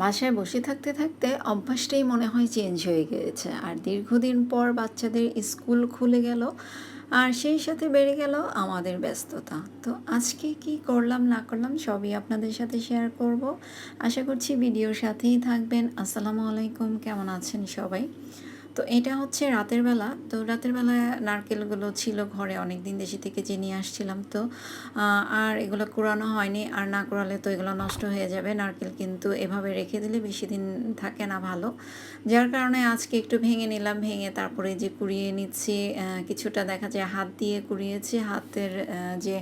বাসায় বসে থাকতে থাকতে অভ্যাসটাই মনে হয় চেঞ্জ হয়ে গিয়েছে। আর দীর্ঘদিন পর বাচ্চাদের স্কুল খুলে গেল, আর সেই সাথে বেড়ে গেল আমাদের ব্যস্ততা। তো আজকে কি করলাম না করলাম সবই আপনাদের সাথে শেয়ার করব। আশা করছি ভিডিওর সাথেই থাকবেন। আসসালামু আলাইকুম, কেমন আছেন সবাই? তো এটা হচ্ছে রাতের বেলা। তো রাতের বেলা নারকেলগুলো ছিল ঘরে, অনেক দিন দেশি থেকে যে নিয়ে আসছিলাম। তো আর এগুলো কুড়ানো হয়নি, আর না কুড়ালে তো এগুলো নষ্ট হয়ে যাবে। নারকেল কিন্তু এভাবে রেখে দিলে বেশি দিন থাকে না ভালো, যার কারণে আজকে একটু ভেঙে নিলাম। ভেঙে তারপরে যে কুড়িয়ে নিচ্ছি, কিছুটা দেখা যায় হাত দিয়ে কুড়িয়েছি। হাতের যে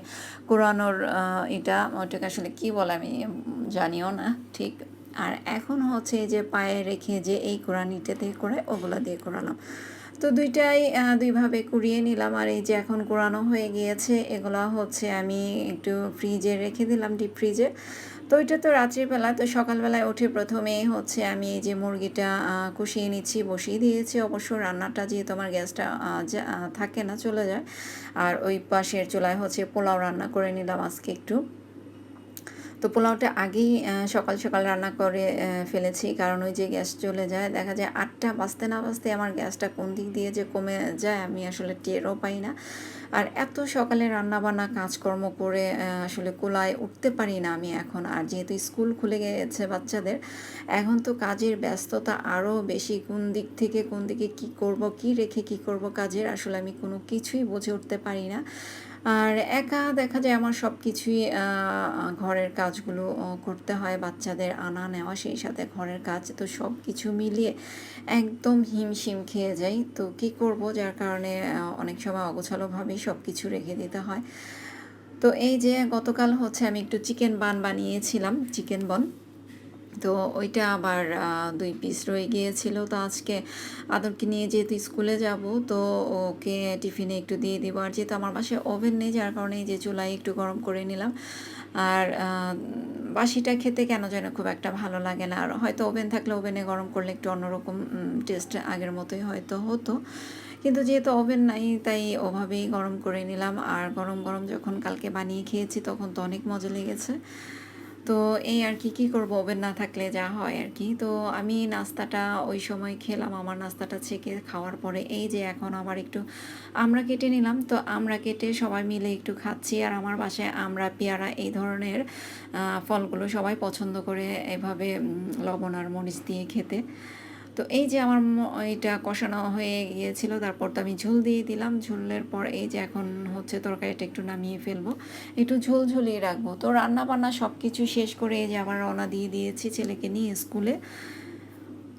কুড়ানোর এটা ওটাকে আসলে কী বলে আমি জানিও না ঠিক। আর এখন হচ্ছে এই যে পায়ে রেখে যে এই কোরানিটা দিয়ে করে ওগুলো দিয়ে কোরালাম। তো দুইটাই দুইভাবে কুড়িয়ে নিলাম। আর এই যে এখন কোরানো হয়ে গিয়েছে, এগুলো হচ্ছে আমি একটু ফ্রিজে রেখে দিলাম, ডিপ ফ্রিজে। তো ওইটা তো রাত্রিবেলা। তো সকালবেলায় উঠে প্রথমেই হচ্ছে আমি এই যে মুরগিটা কষিয়ে নিচ্ছি, বসিয়ে দিয়েছি। অবশ্য রান্নাটা যেহেতু আমার গ্যাসটা থাকে না, চলে যায়। আর ওই পাশের চুলায় হচ্ছে পোলাও রান্না করে নিলাম আজকে একটু। তো পোলাওটা আগেই সকাল সকাল রান্না করে ফেলেছি, কারণ ওই যে গ্যাস চলে যায়, দেখা যায় 8টা বাজতে না বাজতে আমার গ্যাসটা কোন দিক দিয়ে যে কমে যায় আমি আসলে টেরও পাই না। আর এত সকালে রান্নাবান্না কাজকর্ম করে আসলে কোলায় উঠতে পারি না আমি এখন। আর যেহেতু স্কুল খুলে গেছে বাচ্চাদের, এখন তো কাজের ব্যস্ততা আরও বেশি। কোন দিক থেকে কোন দিকে কী করব, কী রেখে কী করব কাজের, আসলে আমি কোনো কিছুই বুঝে উঠতে পারি না। আর একা দেখা যায় আমার সব কিছুই ঘরের কাজগুলো করতে হয়, বাচ্চাদের আনা নেওয়া, সেই সাথে ঘরের কাজ, তো সব কিছু মিলিয়ে একদম হিমশিম খেয়ে যাই। তো কী করব, যার কারণে অনেক সময় অগোছালোভাবেই সব কিছু রেখে দিতে হয়। তো এই যে গতকাল হচ্ছে আমি একটু চিকেন বান বানিয়েছিলাম, চিকেন বন। তো ওইটা আবার 2 পিস রয়ে গিয়েছিল। তো আজকে আদরকে নিয়ে যেহেতু স্কুলে যাব, তো ওকে টিফিনে একটু দিয়ে দিব। আর যেহেতু আমার বাসায় ওভেন নেই, যার কারণে এই যে চুলায় একটু গরম করে নিলাম। আর বাসিটা খেতে কেন যেন খুব একটা ভালো লাগে না। আর হয়তো ওভেন থাকলে ওভেনে গরম করলে একটু অন্যরকম টেস্ট আগের মতোই হয়তো হতো, কিন্তু যেহেতু ওভেন নাই তাই ওভাবেই গরম করে নিলাম। আর গরম গরম যখন কালকে বানিয়ে খেয়েছি তখন তো অনেক মজা লেগেছে। তো এই আর কি, কী করবো, ওভেন না থাকলে যা হয় আর কি। তো আমি নাস্তাটা ওই সময় খেলাম। আমার নাস্তাটা ছেঁকে খাওয়ার পরে এই যে এখন আবার একটু আমড়া কেটে নিলাম। তো আমড়া কেটে সবাই মিলে একটু খাচ্ছি। আর আমার বাসায় আমড়া, পেয়ারা এই ধরনের ফলগুলো সবাই পছন্দ করে এভাবে লবণ আর মরিচ দিয়ে খেতে। তো এই যে আমার এটা কষানো হয়ে গিয়েছিল, তারপর তো আমি ঝোল দিয়ে দিলাম। ঝোলের পর এই যে এখন হচ্ছে তরকারিটা একটু নামিয়ে ফেলবো, একটু ঝোল ঝুলিয়ে রাখবো। তো রান্না বান্না সব কিছু শেষ করে এই যে আবার রওনা দিয়ে দিয়েছি ছেলেকে নিয়ে স্কুলে।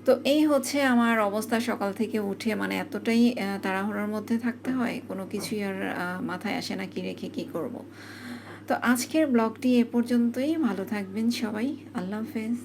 তো এই হচ্ছে আমার অবস্থা সকাল থেকে উঠে, মানে এতটাই তাড়াহুড়োর মধ্যে থাকতে হয়, কোনো কিছুই আর মাথায় আসে না কী রেখে কী করব। তো আজকের ব্লগটি এ পর্যন্তই। ভালো থাকবেন সবাই, আল্লাহ হাফেজ।